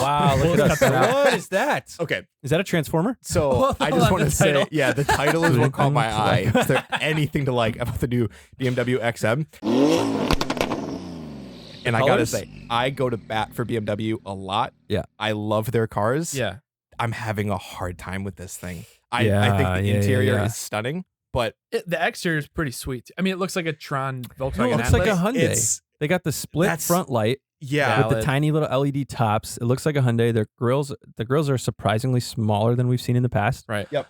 Wow, look at us. What is that? Okay, Is that a transformer? so I just want to say, title. yeah, the title is what caught my eye. Is there anything to like about the new BMW XM? And I gotta colors? say, I go to bat for BMW a lot. Yeah. I love their cars. Yeah. I'm having a hard time with this thing. I Yeah, think the yeah, interior yeah. is stunning, but The exterior is pretty sweet. I mean, it looks like a Tron Volkswagen It looks like a Atlas. Hyundai. it's They got the split That's- front light yeah. with the Valid. tiny little LED tops. It looks like a Hyundai. The grills are surprisingly smaller than we've seen in the past. Right. Yep.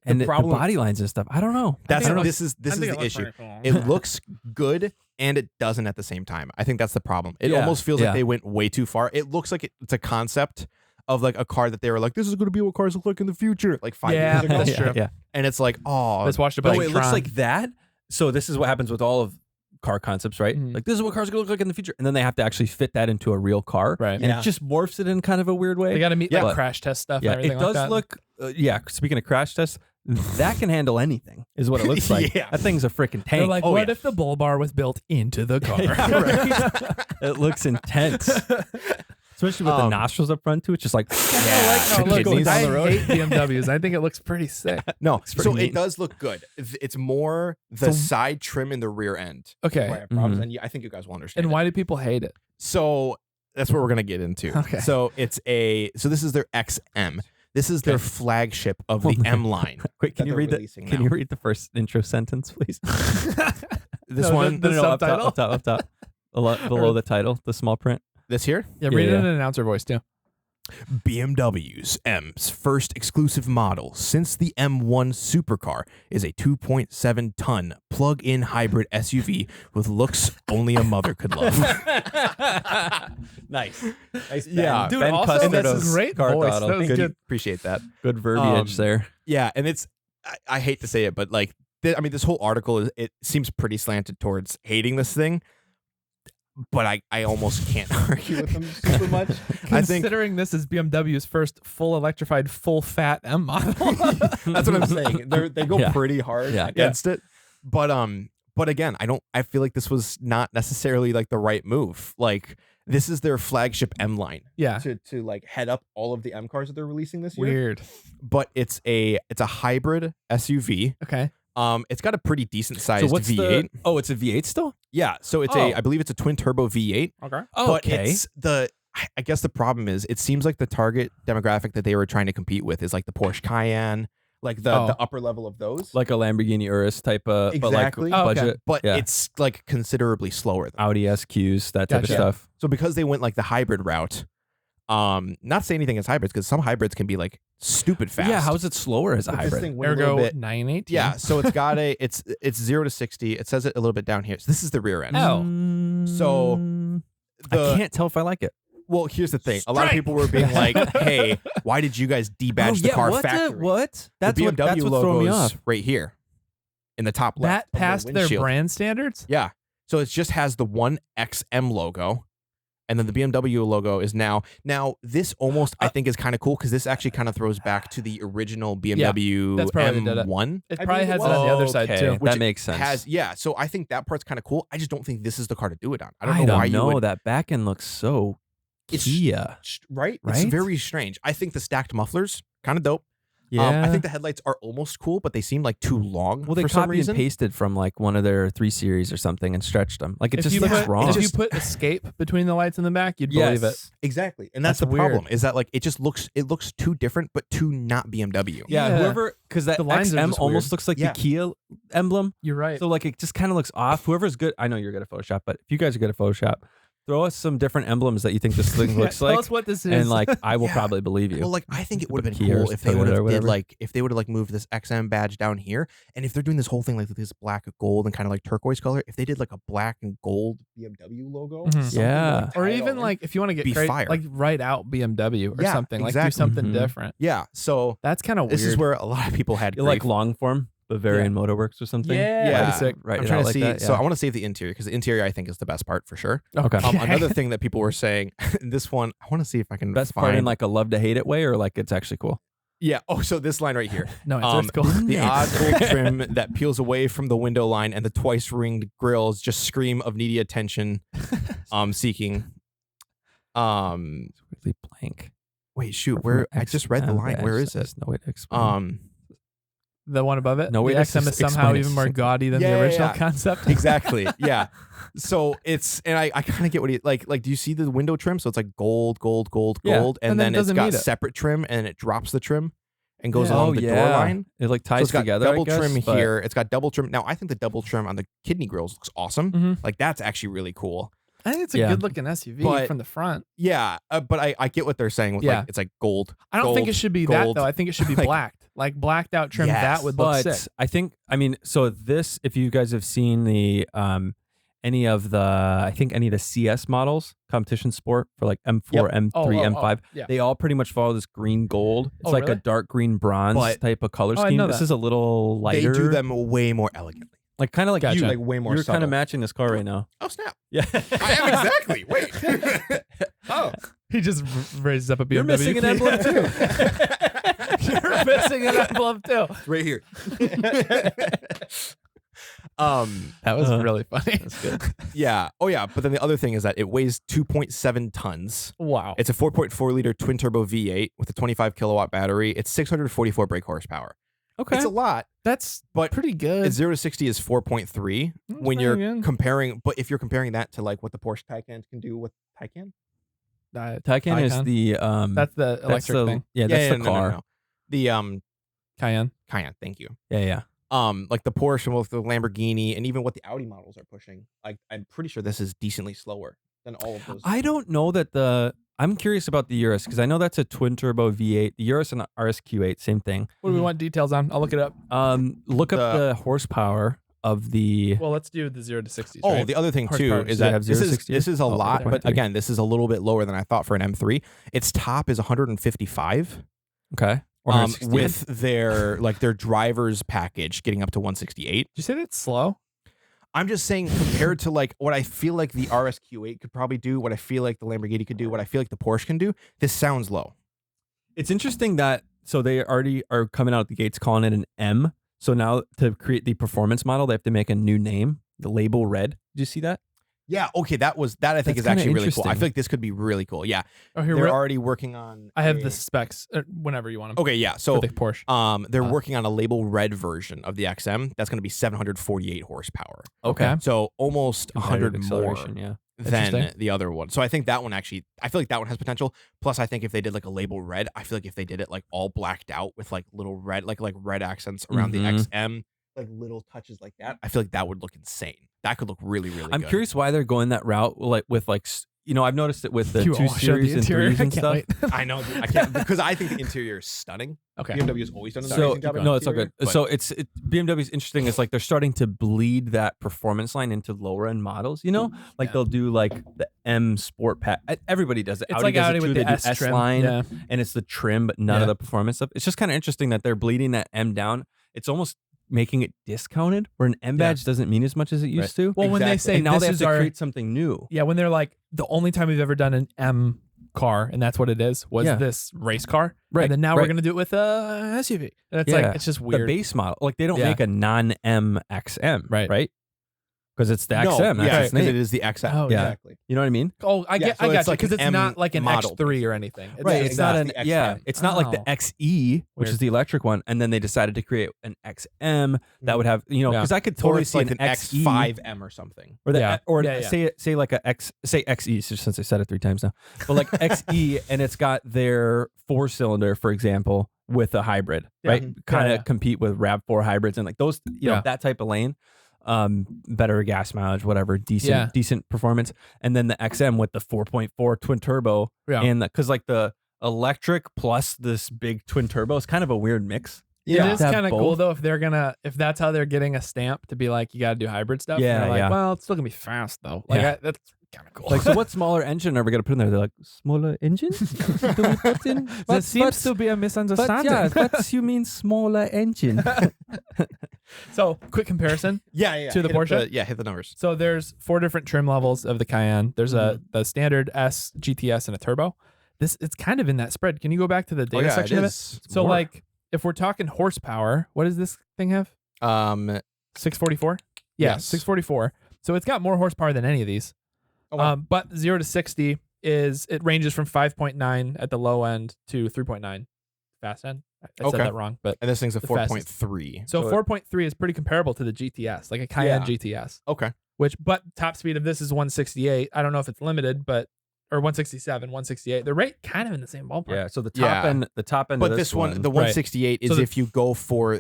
And The the problem- body lines and stuff. I don't know. That's think it this is I think the it looks issue. pretty cool. It looks good and it doesn't at the same time. I think that's the problem. It Yeah, almost feels yeah. like they went way too far. It looks like it's a concept of like a car that they were like, this is going to be what cars look like in the future, like 5 Yeah, years ago. that's yeah, true. yeah. And it's like, oh, Let's watch the But bunch it of looks Tron. like that. So this is what happens with all of car concepts, right? Mhm. Like this is what cars are gonna look like in the future, and then they have to actually fit that into a real car, Right. And Yeah. it just morphs it in kind of a weird way. They got to meet Yeah. like crash test stuff. yeah, and everything it does like that. look. Yeah, speaking of crash tests, that can handle anything. Is what it looks like. Yeah. That thing's a freaking They're tank. like, Oh, what yeah. if the bull bar was built into the car? Yeah, right. It looks intense, especially with the nostrils up front too. It's just like I like how it Kidneys. looks. down I the road. hate BMWs. I think it looks pretty sick. no. pretty So neat. it does look good. It's more the side trim in the rear end. Okay. Where I have problems. Mhm. And I think you guys will understand. And it. why do people hate it? So that's what we're gonna get into. Okay. So this is their XM. This is their Okay. flagship of Hold the on. M line. Wait, can that you they're read the? releasing Can now. you read the first intro sentence, please? This No, one, the up top, subtitle? up top, below the title, the small print. this here. Yeah, Yeah, read it yeah. in an announcer voice too. BMW's M's first exclusive model since the M1 supercar is a 2.7-ton plug-in hybrid SUV with looks only a mother could love. Nice. Nice. Yeah. Dude, Ben also, Custard that's of a great Car voice. Throttle. That was good. Appreciate that. Good verbiage there. Yeah, and it's I hate to say it, but like this whole article it seems pretty slanted towards hating this thing, but I almost can't argue with them super much. I think Considering this is BMW's first full electrified, full fat M model. that's what I'm saying. They go Yeah. pretty hard Yeah. against it, but again, I feel like this was not necessarily like the right move. Like this is their flagship M line Yeah. to like head up all of the M cars that they're releasing this year. Weird. But it's a hybrid SUV. Okay. It's got a pretty decent sized So what's V8. the? Oh, it's a V8 still. Yeah, so it's Oh. I believe it's a twin turbo V8. Okay. Oh, But okay. it's I guess the problem is it seems like the target demographic that they were trying to compete with is like the Porsche Cayenne, like the upper level of those. Like a Lamborghini Urus type of, Exactly. but like Oh, okay. budget. But yeah. it's like considerably slower. Audi SQs, that type Gotcha. of stuff. So because they went like the hybrid route, not say anything as hybrids because some hybrids can be like stupid fast. Yeah, how is it slower as a But this hybrid? thing went a little Ergo bit. 918. Yeah, so it's got it's 0 to 60. It says it a little bit down here. So this is the rear end. Oh. So I can't tell if I like it. Well, here's the thing. A lot of people were being like, "Hey, why did you guys debadge the car what? factory?" What? The BMW That's what's logo throwing me is off. right here in the top That left. of the passed their windshield. brand standards? Yeah. So it just has the one XM logo, and then the BMW logo is now. Now this almost I think is kind of cool because this actually kind of throws back to the original BMW that's probably they did it. M1. It I probably believe has it it on the other was. side Okay, too. Which that makes sense. So I think that part's kind of cool. I just don't think this is the car to do it on. I I don't know why don't you know. would. That back end looks so It's- Kia. Right? It's Right? very strange. I think the stacked mufflers kind of dope. Yeah. I think the headlights are almost cool, but they seem like too long. well, they for some copied reason. and pasted from like one of their 3 Series or something and stretched them. Like it If just you looks put, wrong. If you Just- put escape between the lights in the back, you'd believe it. Exactly, and that's That's the problem. weird. Is that like it looks too different, but too not BMW. Yeah, Yeah. whoever, because that The lines are XM just almost weird. looks like Yeah. the Kia emblem. You're right. So like it just kind of looks off. Whoever's good, I know you're good at Photoshop, but if you guys are good at Photoshop, throw us some different emblems that you think this thing looks Tell like, us what this is. and like I will Yeah. probably believe you. Well, like I think it would have Put been Kia or cool if they Toyota would or have did whatever. like if they would have like moved this XM badge down here, and if they're doing this whole thing like with this black gold and kind of like turquoise color, if they did like a black and gold BMW logo, Mhm. something Yeah. like or tie it even all in. like if you want to get Be great, fire. like write out BMW or Yeah, something. Like do exactly. something Mhm. different. yeah. So That's kind of weird. this is where a lot of people had You like grief. long form Bavarian Motorworks or something. Yeah. Yeah. Pretty sick. Right. I'm trying to see. So I want to save the interior because the interior I think is the best part for sure. okay. Another thing that people were saying, this one I want to see if I can Best find. part in like a love to hate it way, or like it's actually cool. Yeah. Oh, so this line right here. No, it's cool. The odd gold trim that peels away from the window line and the twice ringed grills just scream of needy attention seeking. It's really blank. Wait, shoot, Apart where from I just read the XM line. badge, Where is there's it? no way to explain. The one above it. No way the to XM is somehow explain it even more succinctly. gaudy than Yeah, the yeah, original yeah. concept. Exactly. Yeah. So it's, and I kind of get what he like. Do you see the window trim? So it's like gold, Yeah, and and then then it it's doesn't got need it. separate trim, and it drops the trim and goes Yeah. along the door line. It like So ties it's got together. double I guess, trim but- here. It's got double trim. Now I think the double trim on the kidney grills looks awesome. Mhm. Like that's actually really cool. I think it's a Yeah. good looking SUV But- from the front. Yeah, but I get what they're saying with Yeah. like it's like gold. I don't think it should be that gold. though. I think it should be Like- blacked, like blacked out trim. Yes, That would look But sick. I think, so this, if you guys have seen the any of the CS models, competition sport for like M4, M3, M5, Yeah. they all pretty much follow this green gold. It's Oh, like a really? dark green bronze But- type of color Oh, I scheme. know This that. is a little lighter. They do them way more elegantly. like kind of like Gotcha. you. Like way more You're kind subtle. of matching this car right now. Oh snap! Yeah, I am exactly. Wait. Oh, He just raises up a BMW. you're missing an emblem too. You're missing an emblem too. right here. That was really funny. That's good. Yeah. Oh yeah. But then the other thing is that it weighs 2.7 tons. Wow. It's a 4.4 liter twin turbo V8 with a 25 kilowatt battery. It's 644 brake horsepower. Okay. It's a lot. That's But pretty good. It's 0 to 60 is 4.3 That's when pretty you're good. comparing. But if you're comparing that to like what the Porsche Taycan can do with Taycan, Taycan is Taycan. the That's the electric the, thing. Yeah, that's yeah, the no, car. no. The Cayenne. Cayenne. Thank you. Yeah. Like the Porsche with the Lamborghini and even what the Audi models are pushing. Like I'm pretty sure this is decently slower than all of those. I don't know that I'm curious about the Urus because I know that's a twin turbo V8. The Urus and the RSQ8, same thing. What do we want details on? I'll look it up. Look up the horsepower of the. Well, let's do the 0 to 60s. Oh, right? the other thing Horsepower. too is Does it that have this 0 to is 60? this is a Oh, lot, but 0.3. again, this is a little bit lower than I thought for an M3. Its top is 155, Okay. Or 168. with their driver's package getting up to 168. Did you say that's slow? I'm just saying compared to like what I feel like the RSQ8 could probably do, what I feel like the Lamborghini could do, what I feel like the Porsche can do, this sounds low. It's interesting that they already are coming out of the gates calling it an M. So now to create the performance model, they have to make a new name, the label red. Did you see that? Yeah, okay, that I think That's is kinda actually really cool. I interesting. feel like this could be really cool. Yeah, Oh, here they're we're. already working on. I have a- the specs whenever you want them. Okay, yeah. For So the Porsche. they're working on a label red version of the XM. That's going to be 748 horsepower. Okay. So almost 100 Competitive more acceleration, yeah. than Interesting. the other one. So I think that one actually, I feel like that one has potential. Plus, I think if they did like a label red, I feel like if they did it like all blacked out with like little red, like red accents around the Mhm. XM, like little touches like that, I feel like that would look insane. That could look really, really I'm good. curious why they're going that route, like with I've noticed it with the You 2 all showed the Series and interior. 3s I and can't stuff. wait. I know. I can't because I think the interior is stunning. Okay. BMW has always done an So amazing job. on no, it's all good. interior, but- So BMW's interesting. Is like they're starting to bleed that performance line into lower end models. You know, like Yeah. they'll do like the M Sport Pack. Everybody does it. It's Audi like does Audi it too. with They the do S trim. line, Yeah. and it's the trim, but none Yeah. of the performance stuff. It's just kind of interesting that they're bleeding that M down. It's almost making it discounted, where an M Yeah. badge doesn't mean as much as it used to. Well, when they Exactly. say And now this they have is to our create something new. yeah, when they're like the only time we've ever done an M car and that's what it is was Yeah. this race car, Right, And then now we're right. gonna do it with a SUV, and it's Yeah. like it's just weird. The base model, like they don't Yeah. make a non-M XM, Right. Right? Because it's the no, XM. That's yeah, its because name. it is the XM. Oh, yeah. Exactly. You know what I mean? Oh, I Yeah, get, so I it's got you like because an it's M not like an model, X3 or anything. Right. It's not that's an the yeah. XM. It's not like the Oh. XE, which Weird. is the electric one, and then they decided to create an XM that would have Yeah. because I could Or totally it's see like an an XE X5M or something. or the Yeah. or Yeah, yeah. say like a X say XE since I said it 3 times now, but like XE and it's got their 4-cylinder, for example, with a hybrid, Yeah. right? Mhm. Kind of Yeah. compete with RAV4 hybrids and like those, you know, Yeah. that type of lane. Better gas mileage, whatever, decent performance, and then the XM with the 4.4 twin turbo, Yeah. and because like the electric plus this big twin turbo is kind of a weird mix. It is To have kind of cool both. though if that's how they're getting a stamp to be like you got to do hybrid stuff. Yeah, and they're like, yeah. well, it's still gonna be fast though. Like Yeah. that's kind of cool. Like, so what smaller engine are we gonna put in there? They're like, smaller engine? Do we put in? There seems to be a but misunderstanding. yeah, what you mean smaller engine? So quick comparison. Yeah. To the Hit Porsche? yeah, hit the numbers. So there's 4 different trim levels of the Cayenne. There's Mm-hmm. the standard S, GTS, and a turbo. It's kind of in that spread. Can you go back to the data yeah, section it of it? is. So like if we're talking horsepower, what does this thing have? 644? Yeah, Yes. 644. So it's got more horsepower than any of these. Oh, wow. But 0 to 60, it ranges from 5.9 at the low end to 3.9 fast end. I said that wrong, but And this thing's a the fastest. 4.3. so 4.3 is pretty comparable to the GTS, like a Cayenne GTS. Okay. But top speed of this is 168. I don't know if it's limited, or 167, 168. They're right kind of in the same ballpark. Yeah. So the top end, But of this one, the Right. 168 is So if you go for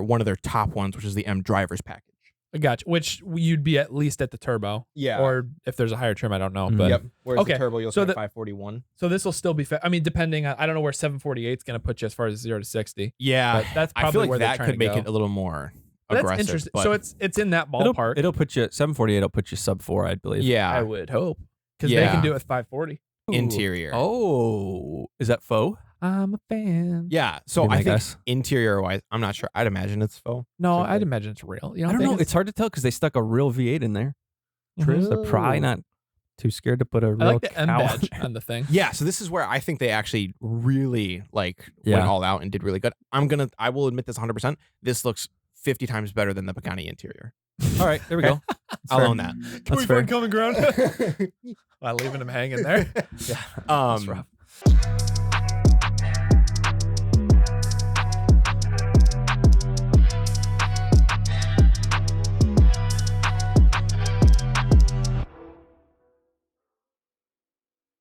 one of their top ones, which is the M drivers package. I gotcha. Which you'd be at least at the turbo. Yeah. Or if there's a higher trim, I don't know. Mhm. But Whereas Okay, the turbo, you'll so see the- 541. so this will still be. I mean, depending on, I don't know where 748 is going to put you as far as 0 to 60. Yeah. But that's I probably feel like where they're that trying could to make go. it a little more That's aggressive. interesting. But So it's in that ballpark. It'll put you 748. It'll put you sub 4, I believe. I yeah. would hope, because they Yeah. can do it with 540. Interior. Oh, is that faux? I'm a fan. Yeah. So Be my I think guess. interior wise, I'm not sure. I'd imagine it's faux. No, Okay. I'd imagine it's real. You I don't think know. It's hard to tell because they stuck a real V8 in there. Mhm. So they're probably not too scared to put a I real like the M cow on badge there. on the thing. Yeah, so this is where I think they actually really went Yeah. all out and did really good. I will admit this 100%. This looks 50 times better than the Pagani interior. All right, there we go. I'll own that. Can we fair. find common ground? While leaving him hanging there. Yeah, that's Um, rough.